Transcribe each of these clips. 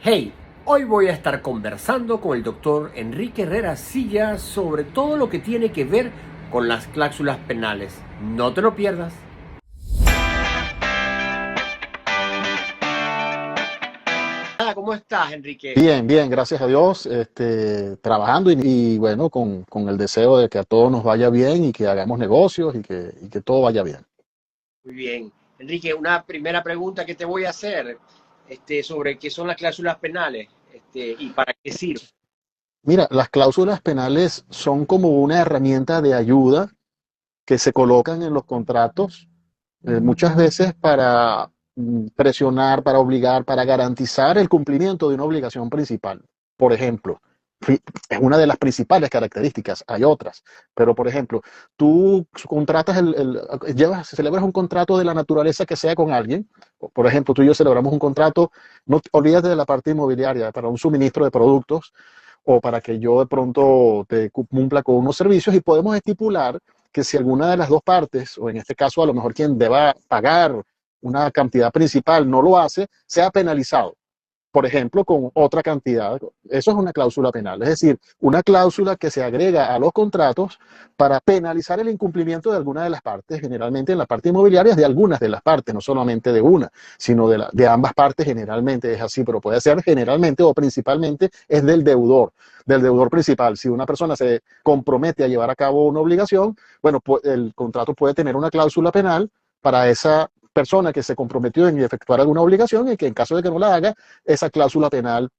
Hey, hoy voy a estar conversando con el doctor Enrique Herrera Silla sobre todo lo que tiene que ver con las cláusulas penales. No te lo pierdas. ¿Cómo estás, Enrique? Bien, bien, gracias a Dios, trabajando y bueno, con el deseo de que a todos nos vaya bien y que hagamos negocios y que todo vaya bien. Muy bien. Enrique, una primera pregunta que te voy a hacer sobre qué son las cláusulas penales y para qué sirven. Mira, las cláusulas penales son como una herramienta de ayuda que se colocan en los contratos, muchas veces para presionar, para obligar, para garantizar el cumplimiento de una obligación principal. Por ejemplo, es una de las principales características, hay otras, pero por ejemplo, tú contratas celebras un contrato de la naturaleza que sea con alguien, por ejemplo, tú y yo celebramos un contrato, no olvídate de la parte inmobiliaria, para un suministro de productos o para que yo de pronto te cumpla con unos servicios y podemos estipular que si alguna de las dos partes, o en este caso a lo mejor quien deba pagar una cantidad principal no lo hace, sea penalizado, por ejemplo, con otra cantidad. Eso es una cláusula penal, es decir, una cláusula que se agrega a los contratos para penalizar el incumplimiento de alguna de las partes, generalmente en la parte inmobiliaria es de algunas de las partes, no solamente de una, sino de ambas partes, generalmente es así, pero puede ser generalmente o principalmente es del deudor principal. Si una persona se compromete a llevar a cabo una obligación, bueno, pues el contrato puede tener una cláusula penal para esa persona que se comprometió en efectuar alguna obligación y que en caso de que no la haga, esa cláusula penal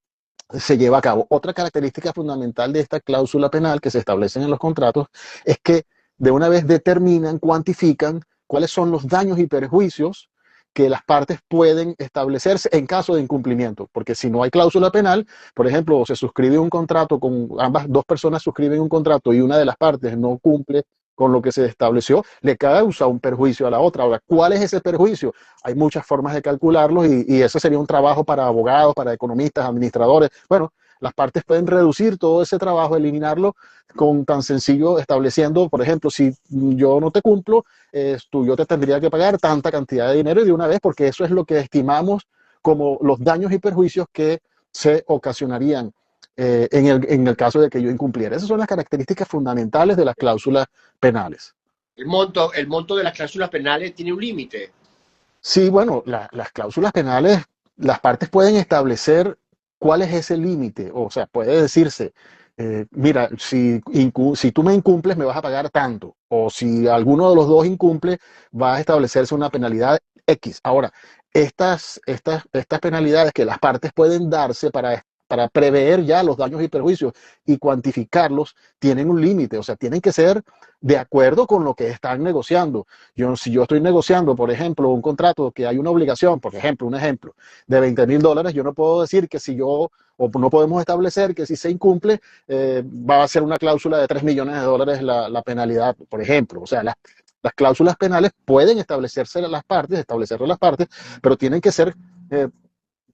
se lleva a cabo. Otra característica fundamental de esta cláusula penal que se establecen en los contratos es que de una vez determinan, cuantifican cuáles son los daños y perjuicios que las partes pueden establecerse en caso de incumplimiento, porque si no hay cláusula penal, por ejemplo, se suscribe un contrato con ambas dos personas suscriben un contrato y una de las partes no cumple con lo que se estableció, le causa un perjuicio a la otra. Ahora, ¿cuál es ese perjuicio? Hay muchas formas de calcularlos y ese sería un trabajo para abogados, para economistas, administradores. Bueno, las partes pueden reducir todo ese trabajo, eliminarlo con tan sencillo estableciendo, por ejemplo, si yo no te cumplo, yo te tendría que pagar tanta cantidad de dinero y de una vez, porque eso es lo que estimamos como los daños y perjuicios que se ocasionarían en el caso de que yo incumpliera. Esas son las características fundamentales de las cláusulas penales. El monto de las cláusulas penales tiene un límite. Sí, bueno, las cláusulas penales, las partes pueden establecer cuál es ese límite. O sea, puede decirse, mira, si tú me incumples, me vas a pagar tanto. O si alguno de los dos incumple, va a establecerse una penalidad X. Ahora, estas penalidades que las partes pueden darse para prever ya los daños y perjuicios y cuantificarlos, tienen un límite. O sea, tienen que ser de acuerdo con lo que están negociando. Si yo estoy negociando, por ejemplo, un contrato que hay una obligación, por ejemplo, un ejemplo, de $20,000, yo no puedo decir que si yo, o no podemos establecer que si se incumple, va a ser una cláusula de $3 millones la penalidad, por ejemplo. O sea, las cláusulas penales pueden establecerse las partes, pero tienen que ser eh,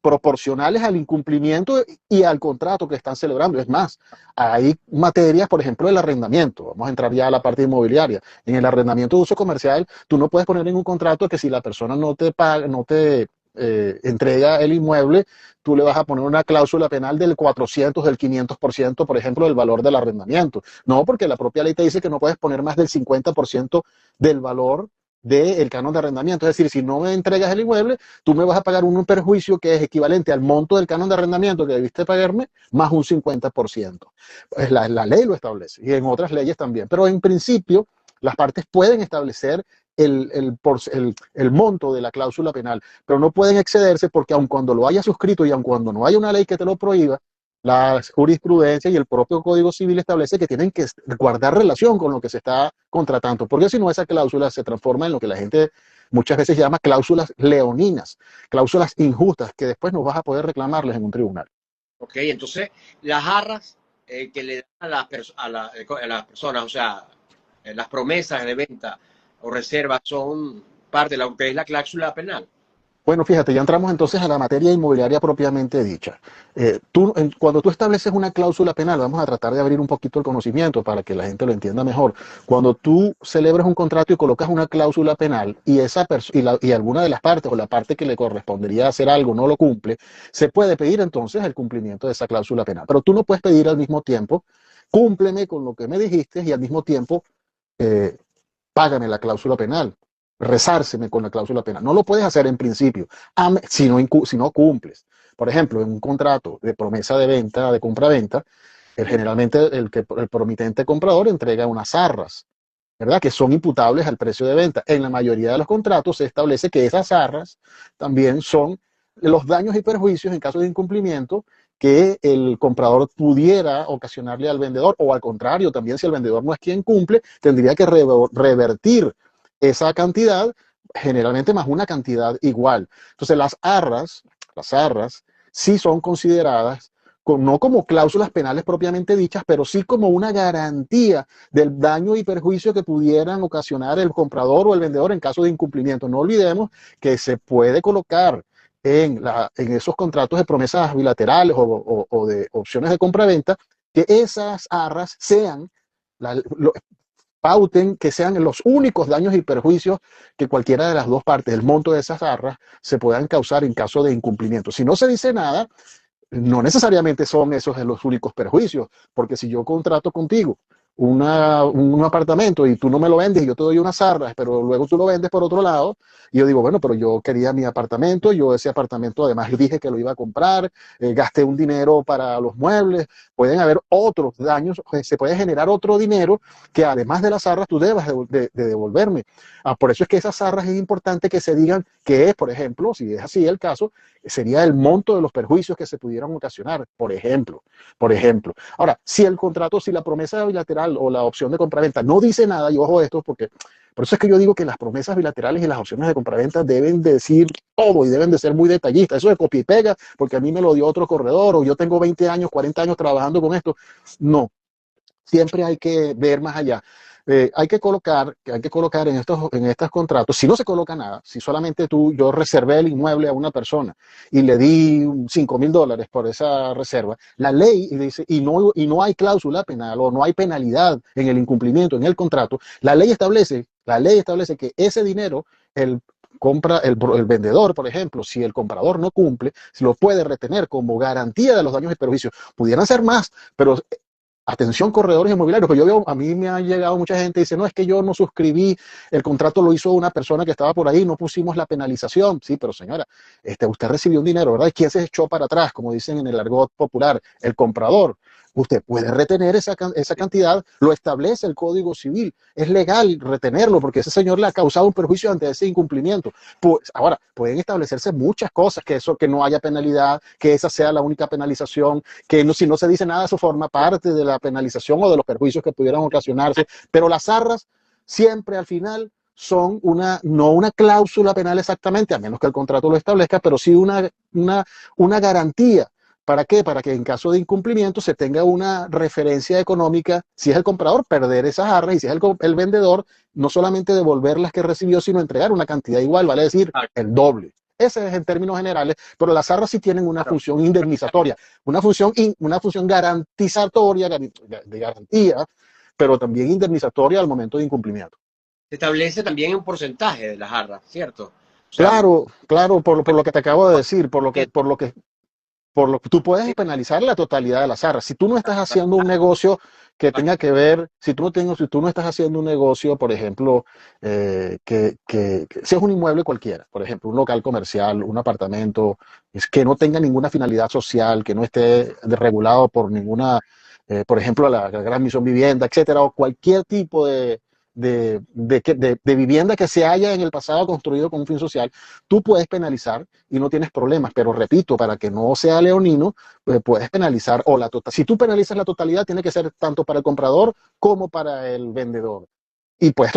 proporcionales al incumplimiento y al contrato que están celebrando. Es más, hay materias, por ejemplo, el arrendamiento. Vamos a entrar ya a la parte inmobiliaria. En el arrendamiento de uso comercial, tú no puedes poner en un contrato que si la persona no te paga, no te entrega el inmueble, tú le vas a poner una cláusula penal del 400, del 500%, por ejemplo, del valor del arrendamiento. No, porque la propia ley te dice que no puedes poner más del 50% del valor del canon de arrendamiento. Es decir, si no me entregas el inmueble, tú me vas a pagar un perjuicio que es equivalente al monto del canon de arrendamiento que debiste pagarme más un 50%. Pues la ley lo establece y en otras leyes también. Pero en principio, las partes pueden establecer el monto de la cláusula penal, pero no pueden excederse porque aun cuando lo haya suscrito y aun cuando no haya una ley que te lo prohíba, la jurisprudencia y el propio Código Civil establece que tienen que guardar relación con lo que se está contratando, porque si no esa cláusula se transforma en lo que la gente muchas veces llama cláusulas leoninas, cláusulas injustas que después no vas a poder reclamarles en un tribunal. Ok, entonces las arras que le dan a las personas, o sea, las promesas de venta o reservas son parte de lo que es la cláusula penal. Bueno, fíjate, ya entramos entonces a la materia inmobiliaria propiamente dicha. Cuando tú estableces una cláusula penal, vamos a tratar de abrir un poquito el conocimiento para que la gente lo entienda mejor. Cuando tú celebras un contrato y colocas una cláusula penal y y alguna de las partes o la parte que le correspondería hacer algo no lo cumple, se puede pedir entonces el cumplimiento de esa cláusula penal. Pero tú no puedes pedir al mismo tiempo, cúmpleme con lo que me dijiste y al mismo tiempo eh, págame la cláusula penal, resárseme con la cláusula penal. No lo puedes hacer en principio, si no cumples. Por ejemplo, en un contrato de promesa de venta, de compra-venta, generalmente el promitente comprador entrega unas arras, ¿verdad? Que son imputables al precio de venta. En la mayoría de los contratos se establece que esas arras también son los daños y perjuicios en caso de incumplimiento que el comprador pudiera ocasionarle al vendedor, o al contrario, también si el vendedor no es quien cumple, tendría que revertir esa cantidad, generalmente más una cantidad igual. Entonces las arras sí son consideradas no como cláusulas penales propiamente dichas, pero sí como una garantía del daño y perjuicio que pudieran ocasionar el comprador o el vendedor en caso de incumplimiento. No olvidemos que se puede colocar en esos contratos de promesas bilaterales o de opciones de compra-venta que esas arras sean, pauten que sean los únicos daños y perjuicios que cualquiera de las dos partes, el monto de esas arras, se puedan causar en caso de incumplimiento. Si no se dice nada, no necesariamente son esos los únicos perjuicios, porque si yo contrato contigo un apartamento y tú no me lo vendes y yo te doy unas arras, pero luego tú lo vendes por otro lado, y yo digo, bueno, pero yo quería mi apartamento, yo ese apartamento además dije que lo iba a comprar, gasté un dinero para los muebles, pueden haber otros daños, se puede generar otro dinero que además de las arras tú debas de devolverme. Por eso es que esas arras es importante que se digan que es, por ejemplo, si es así el caso, sería el monto de los perjuicios que se pudieran ocasionar, por ejemplo. Por ejemplo. Ahora, si el contrato, si la promesa bilateral o la opción de compraventa no dice nada, y ojo esto, porque por eso es que yo digo que las promesas bilaterales y las opciones de compraventa deben decir todo y deben de ser muy detallistas. Eso de copia y pega, porque a mí me lo dio otro corredor, o yo tengo 20 años, 40 años trabajando con esto. No, siempre hay que ver más allá. Hay que colocar en estos contratos, si no se coloca nada, si solamente yo reservé el inmueble a una persona y le di $5,000 por esa reserva, la ley dice, y no hay cláusula penal o no hay penalidad en el incumplimiento, en el contrato, la ley establece que ese dinero, el vendedor, por ejemplo, si el comprador no cumple, se lo puede retener como garantía de los daños y perjuicios. Pudieran ser más, pero atención, corredores inmobiliarios, que yo veo, a mí me ha llegado mucha gente y dice, no, es que yo no suscribí, el contrato lo hizo una persona que estaba por ahí, no pusimos la penalización. Sí, pero señora, usted recibió un dinero, ¿verdad? ¿Y quién se echó para atrás, como dicen en el argot popular? El comprador. Usted puede retener esa cantidad, lo establece el Código Civil, es legal retenerlo porque ese señor le ha causado un perjuicio ante ese incumplimiento. Pues, ahora, pueden establecerse muchas cosas, que no haya penalidad, que esa sea la única penalización, que no, si no se dice nada, eso forma parte de la penalización o de los perjuicios que pudieran ocasionarse, pero las arras siempre al final son no una cláusula penal exactamente, a menos que el contrato lo establezca, pero sí una garantía. ¿Para qué? Para que en caso de incumplimiento se tenga una referencia económica, si es el comprador, perder esas arras, y si es el vendedor, no solamente devolver las que recibió, sino entregar una cantidad igual, vale decir, el doble. Ese es en términos generales, pero las arras sí tienen una función indemnizatoria, una función garantizatoria, de garantía, pero también indemnizatoria al momento de incumplimiento. Se establece también un porcentaje de las arras, ¿cierto? O sea, Claro, claro, por lo que te acabo de decir, tú puedes penalizar la totalidad de las arras. Si tú no estás haciendo un negocio que tenga que ver, si tú no estás haciendo un negocio, por ejemplo, si es un inmueble cualquiera, por ejemplo, un local comercial, un apartamento, es que no tenga ninguna finalidad social, que no esté regulado por ninguna, por ejemplo, la Gran Misión Vivienda, etcétera, o cualquier tipo de vivienda que se haya en el pasado construido con un fin social, tú puedes penalizar y no tienes problemas, pero repito, para que no sea leonino, puedes penalizar, si tú penalizas la totalidad, tiene que ser tanto para el comprador como para el vendedor. Y puedes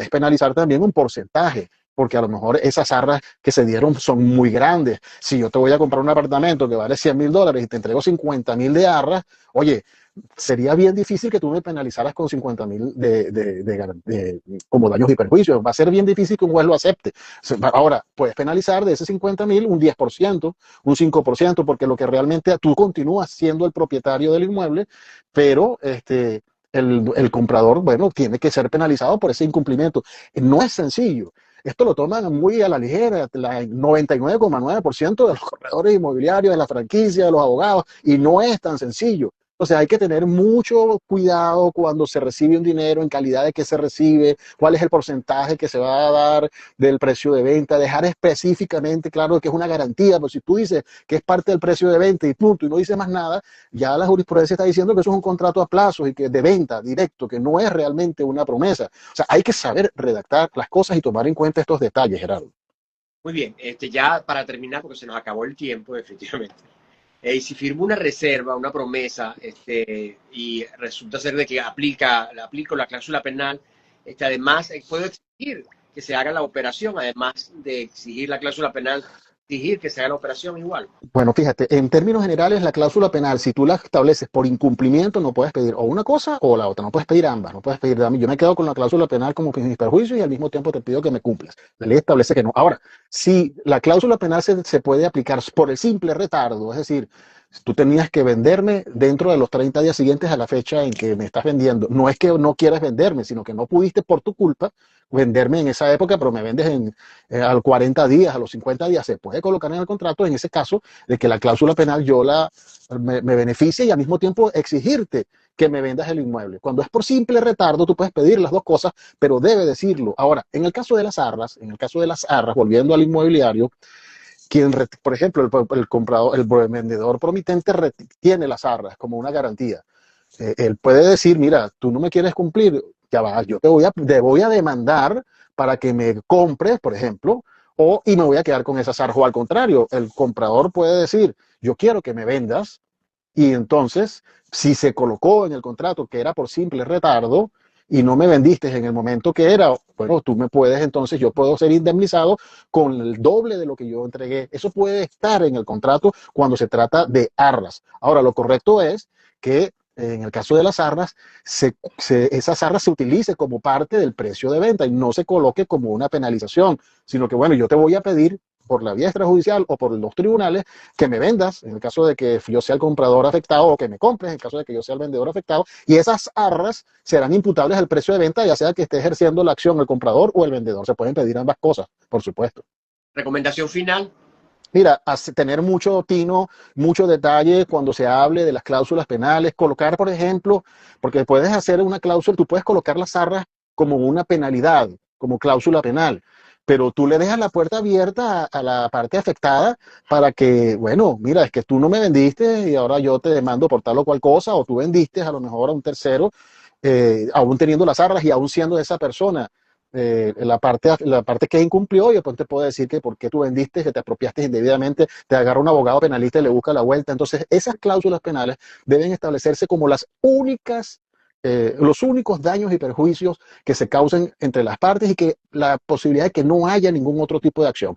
penalizar también un porcentaje, porque a lo mejor esas arras que se dieron son muy grandes. Si yo te voy a comprar un apartamento que vale $100,000 y te entrego 50,000 de arras, oye, sería bien difícil que tú me penalizaras con 50.000 como daños y perjuicios. Va a ser bien difícil que un juez lo acepte. Ahora, puedes penalizar de ese 50.000 un 10%, un 5%, porque lo que realmente tú continúas siendo el propietario del inmueble, pero el comprador, bueno, tiene que ser penalizado por ese incumplimiento. No es sencillo. Esto lo toman muy a la ligera, el 99,9% de los corredores inmobiliarios, de la franquicia, de los abogados, y no es tan sencillo. Entonces hay que tener mucho cuidado cuando se recibe un dinero, en calidad de qué se recibe, cuál es el porcentaje que se va a dar del precio de venta, dejar específicamente claro que es una garantía, pero si tú dices que es parte del precio de venta y punto, y no dices más nada, ya la jurisprudencia está diciendo que eso es un contrato a plazos y que de venta directo, que no es realmente una promesa. O sea, hay que saber redactar las cosas y tomar en cuenta estos detalles, Gerardo. Muy bien, ya para terminar, porque se nos acabó el tiempo, definitivamente. Y si firmo una reserva, una promesa, y resulta ser de que aplico la cláusula penal, además puedo exigir que se haga la operación, además de exigir la cláusula penal, exigir que se haga la operación igual. Bueno, fíjate, en términos generales, la cláusula penal, si tú la estableces por incumplimiento, no puedes pedir o una cosa o la otra, no puedes pedir ambas, no puedes pedir, yo me quedo con la cláusula penal como mis perjuicios y al mismo tiempo te pido que me cumplas. La ley establece que no. Ahora, si la cláusula penal se puede aplicar por el simple retardo, es decir, tú tenías que venderme dentro de los 30 días siguientes a la fecha en que me estás vendiendo. No es que no quieras venderme, sino que no pudiste por tu culpa venderme en esa época, pero me vendes a los 40 días, a los 50 días. Se puede colocar en el contrato, en ese caso, de que la cláusula penal me beneficie y al mismo tiempo exigirte que me vendas el inmueble. Cuando es por simple retardo, tú puedes pedir las dos cosas, pero debe decirlo. Ahora, en el caso de las arras, volviendo al inmobiliario, por ejemplo, el comprador, el vendedor promitente tiene las arras como una garantía. Él puede decir, mira, tú no me quieres cumplir, ya va, yo te voy a demandar para que me compres, por ejemplo, y me voy a quedar con esas arras. O al contrario, el comprador puede decir, yo quiero que me vendas, y entonces, si se colocó en el contrato que era por simple retardo y no me vendiste en el momento que era, bueno, tú me puedes, entonces yo puedo ser indemnizado con el doble de lo que yo entregué. Eso puede estar en el contrato cuando se trata de arras. Ahora, lo correcto es que en el caso de las arras, esas arras se utilice como parte del precio de venta y no se coloque como una penalización, sino que, bueno, yo te voy a pedir por la vía extrajudicial o por los tribunales que me vendas, en el caso de que yo sea el comprador afectado, o que me compres, en el caso de que yo sea el vendedor afectado, y esas arras serán imputables al precio de venta, ya sea que esté ejerciendo la acción el comprador o el vendedor. Se pueden pedir ambas cosas, por supuesto. Recomendación final. Mira, tener mucho tino, mucho detalle cuando se hable de las cláusulas penales, colocar, por ejemplo, porque puedes hacer una cláusula, tú puedes colocar las arras como una penalidad, como cláusula penal, pero tú le dejas la puerta abierta a la parte afectada para que, bueno, mira, es que tú no me vendiste y ahora yo te demando por tal o cual cosa, o tú vendiste a lo mejor a un tercero, aún teniendo las arras y aún siendo esa persona la parte que incumplió, y después te puede decir que por qué tú vendiste, que te apropiaste indebidamente, te agarra un abogado penalista y le busca la vuelta. Entonces, esas cláusulas penales deben establecerse como los únicos daños y perjuicios que se causen entre las partes y que la posibilidad de que no haya ningún otro tipo de acción.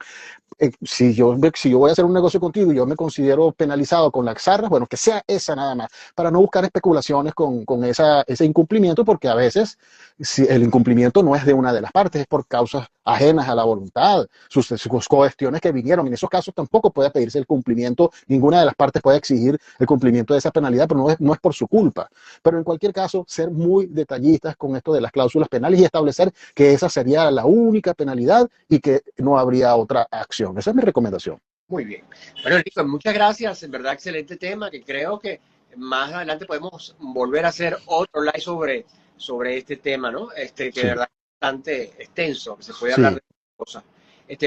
Si yo voy a hacer un negocio contigo y yo me considero penalizado con las arras, bueno, que sea esa nada más, para no buscar especulaciones con ese incumplimiento, porque a veces si el incumplimiento no es de una de las partes, es por causas ajenas a la voluntad, sus cuestiones que vinieron. En esos casos tampoco puede pedirse el cumplimiento, ninguna de las partes puede exigir el cumplimiento de esa penalidad, pero no es por su culpa. Pero en cualquier caso, ser muy detallistas con esto de las cláusulas penales y establecer que esa sería la única penalidad y que no habría otra acción. Esa es mi recomendación. Muy bien. Bueno, Enrique, muchas gracias. En verdad, excelente tema, que creo que más adelante podemos volver a hacer otro live sobre este tema, ¿no? Que Sí, de verdad es bastante extenso, que se puede hablar sí. de cosas.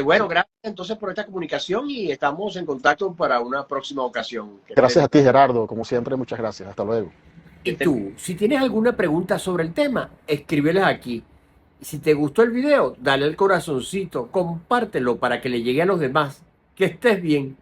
Bueno, gracias entonces por esta comunicación y estamos en contacto para una próxima ocasión. Que Gracias a ti, Gerardo. Como siempre, muchas gracias. Hasta luego. Y tú, si tienes alguna pregunta sobre el tema, escríbelas aquí. Y si te gustó el video, dale el corazoncito, compártelo para que le llegue a los demás. Que estés bien.